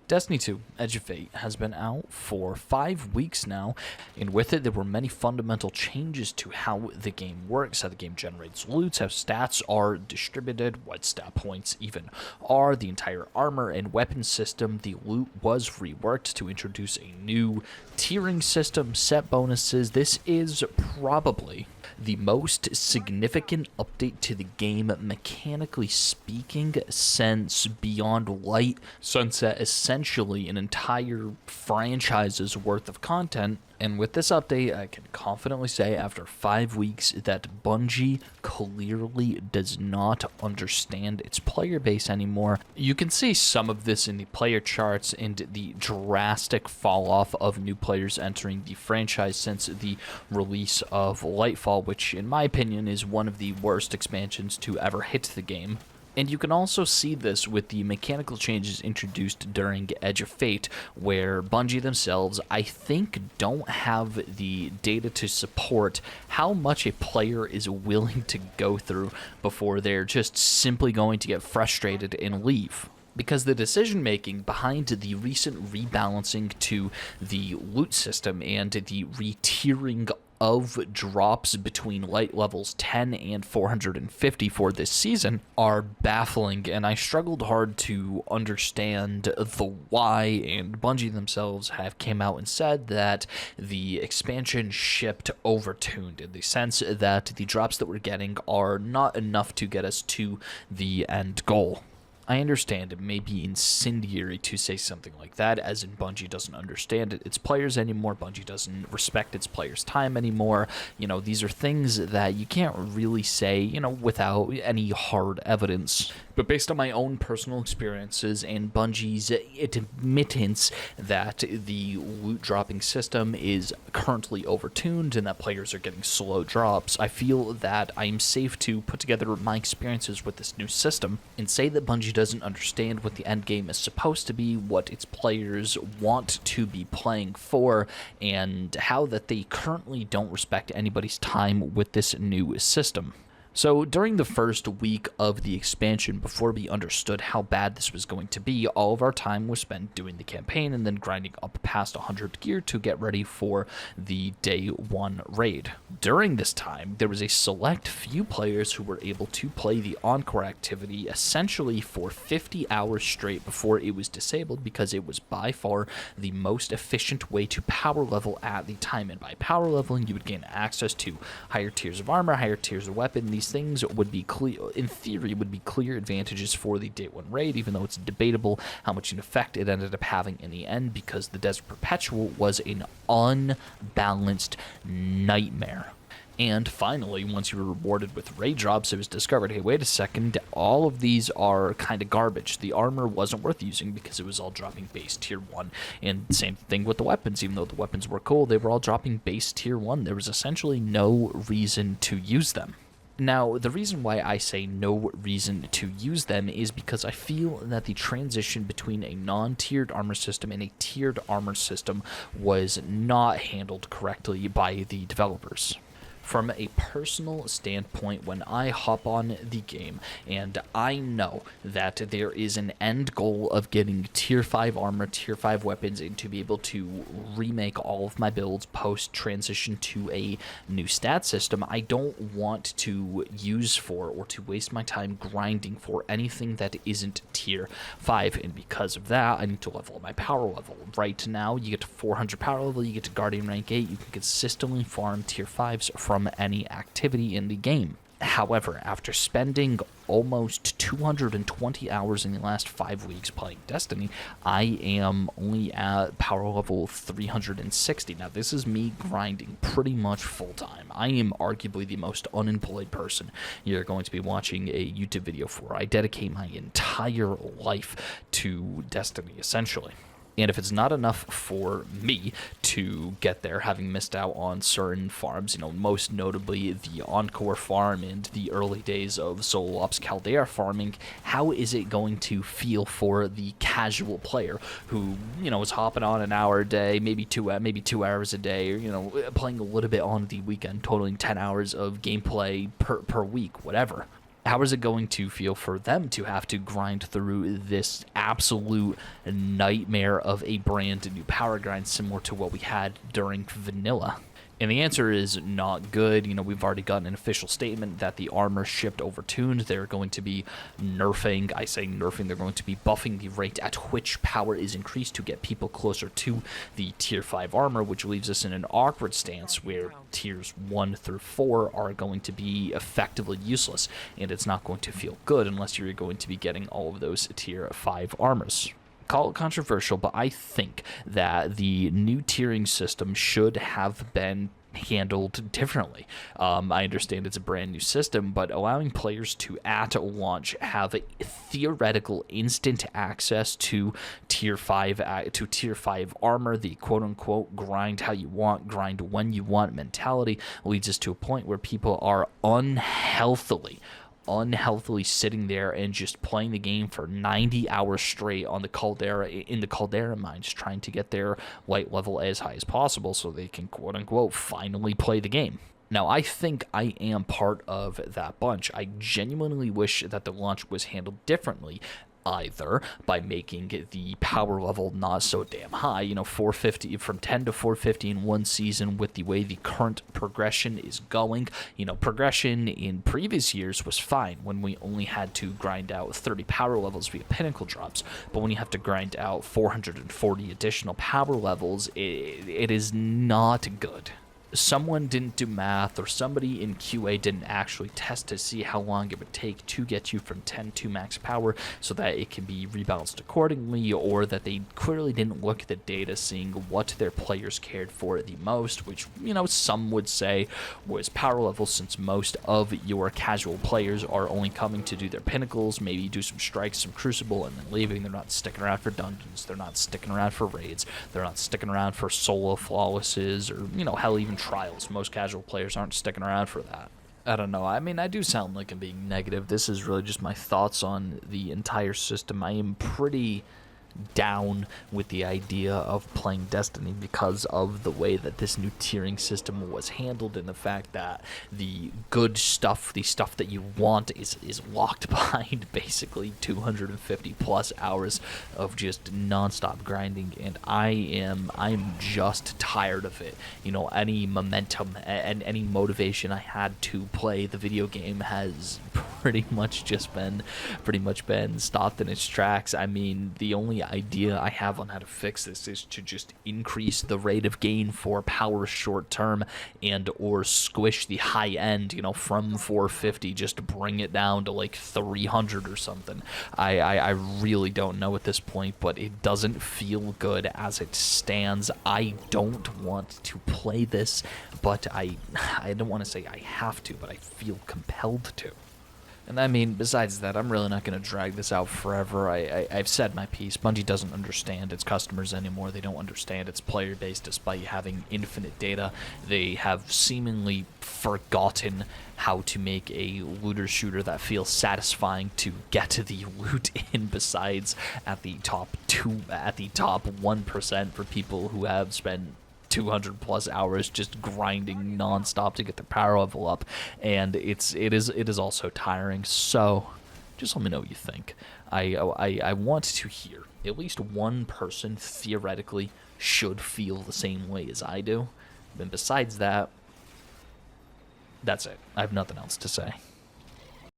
Destiny 2 Edge of Fate has been out for 5 weeks now, and with it there were many fundamental changes to how the game works, how the game generates loots, how stats are distributed, what stat points even are, the entire armor and weapon system. The loot was reworked to introduce a new tiering system, set bonuses. This is probably the most significant update to the game, mechanically speaking, since Beyond Light sunset essentially an entire franchise's worth of content. And with this update, I can confidently say after 5 weeks that Bungie clearly does not understand its player base anymore. You can see some of this in the player charts and the drastic fall off of new players entering the franchise since the release of Lightfall, which in my opinion is one of the worst expansions to ever hit the game. And you can also see this with the mechanical changes introduced during Edge of Fate, where Bungie themselves, I think, don't have the data to support how much a player is willing to go through before they're just simply going to get frustrated and leave. Because the decision-making behind the recent rebalancing to the loot system and the re-tiering of drops between light levels 10 and 450 for this season are baffling, and I struggled hard to understand the why, and Bungie themselves have came out and said that the expansion shipped overtuned in the sense that the drops that we're getting are not enough to get us to the end goal. I understand it may be incendiary to say something like that, as in Bungie doesn't understand its players anymore, Bungie doesn't respect its players' time anymore. These are things that you can't really say, without any hard evidence. But based on my own personal experiences and Bungie's admittance that the loot dropping system is currently overtuned and that players are getting slow drops, I feel that I'm safe to put together my experiences with this new system and say that Bungie doesn't understand what the end game is supposed to be, what its players want to be playing for, and how that they currently don't respect anybody's time with this new system. So during the first week of the expansion, before we understood how bad this was going to be, all of our time was spent doing the campaign and then grinding up past 100 gear to get ready for the day 1 raid. During this time, there was a select few players who were able to play the Encore activity essentially for 50 hours straight before it was disabled, because it was by far the most efficient way to power level at the time. And by power leveling, you would gain access to higher tiers of armor, higher tiers of weapon. These things would be clear, in theory, would be clear advantages for the day 1 raid, even though it's debatable how much an effect it ended up having in the end, because the Desert Perpetual was an unbalanced nightmare. And finally, once you were rewarded with raid drops, it was discovered, hey, wait a second, all of these are kind of garbage. The armor wasn't worth using because it was all dropping base tier 1. And same thing with the weapons. Even though the weapons were cool, they were all dropping base tier 1. There was essentially no reason to use them. Now, the reason why I say no reason to use them is because I feel that the transition between a non-tiered armor system and a tiered armor system was not handled correctly by the developers. From a personal standpoint, when I hop on the game and I know that there is an end goal of getting tier 5 armor, tier 5 weapons, and to be able to remake all of my builds post-transition to a new stat system, I don't want to use for or to waste my time grinding for anything that isn't tier 5, and because of that, I need to level up my power level. Right now, you get to 400 power level, you get to Guardian rank 8, you can consistently farm tier 5s from any activity in the game. However, after spending almost 220 hours in the last 5 weeks playing Destiny, I am only at power level 360. Now, this is me grinding pretty much full-time. I am arguably the most unemployed person you're going to be watching a YouTube video for. I dedicate my entire life to Destiny, essentially. And if it's not enough for me to get there, having missed out on certain farms, most notably the Encore farm and the early days of Solo Ops Caldera farming, how is it going to feel for the casual player who, is hopping on an hour a day, maybe 2 hours a day, or, playing a little bit on the weekend, totaling 10 hours of gameplay per week, whatever? How is it going to feel for them to have to grind through this absolute nightmare of a brand new power grind similar to what we had during vanilla? And the answer is not good. You know, we've already gotten an official statement that the armor shipped overtuned. They're going to be nerfing, I say nerfing, they're going to be buffing the rate at which power is increased to get people closer to the tier 5 armor, which leaves us in an awkward stance where tiers 1 through 4 are going to be effectively useless, and it's not going to feel good unless you're going to be getting all of those tier 5 armors. Call it controversial, but I think that the new tiering system should have been handled differently. I understand it's a brand new system, but allowing players to at launch have a theoretical instant access to tier 5 armor, the quote unquote grind how you want, grind when you want mentality, leads us to a point where people are unhealthily sitting there and just playing the game for 90 hours straight on the Caldera mines, trying to get their light level as high as possible so they can quote unquote finally play the game. Now, I think I am part of that bunch. I genuinely wish that the launch was handled differently, either by making the power level not so damn high, 450 from 10 to 450 in one season with the way the current progression is going. Progression in previous years was fine when we only had to grind out 30 power levels via pinnacle drops, but when you have to grind out 440 additional power levels, it is not good. Someone didn't do math, or somebody in QA didn't actually test to see how long it would take to get you from 10 to max power so that it can be rebalanced accordingly, or that they clearly didn't look at the data seeing what their players cared for the most, which, some would say was power level, since most of your casual players are only coming to do their pinnacles, maybe do some strikes, some crucible, and then leaving. They're not sticking around for dungeons, they're not sticking around for raids, they're not sticking around for solo flawlesses, or, hell, even trials. Most casual players aren't sticking around for that. I don't know. I mean, I do sound like I'm being negative. This is really just my thoughts on the entire system. I am pretty down with the idea of playing Destiny because of the way that this new tiering system was handled, and the fact that the good stuff, the stuff that you want, is locked behind basically 250 plus hours of just non-stop grinding, and I'm just tired of it. Any momentum and any motivation I had to play the video game has pretty much been stopped in its tracks. I mean, the only idea I have on how to fix this is to just increase the rate of gain for power short term, and or squish the high end, from 450, just to bring it down to like 300 or something. I really don't know at this point, but it doesn't feel good as it stands. I don't want to play this, but I don't want to say I have to, but I feel compelled to. And I mean, besides that, I'm really not going to drag this out forever. I've said my piece. Bungie doesn't understand its customers anymore. They don't understand its player base despite having infinite data. They have seemingly forgotten how to make a looter shooter that feels satisfying to get to the loot in, besides at the top 1% for people who have spent 200 plus hours just grinding non-stop to get the power level up, and it is also tiring. So just let me know what you think. I want to hear at least one person theoretically should feel the same way as I do, and besides that, that's it. I have nothing else to say.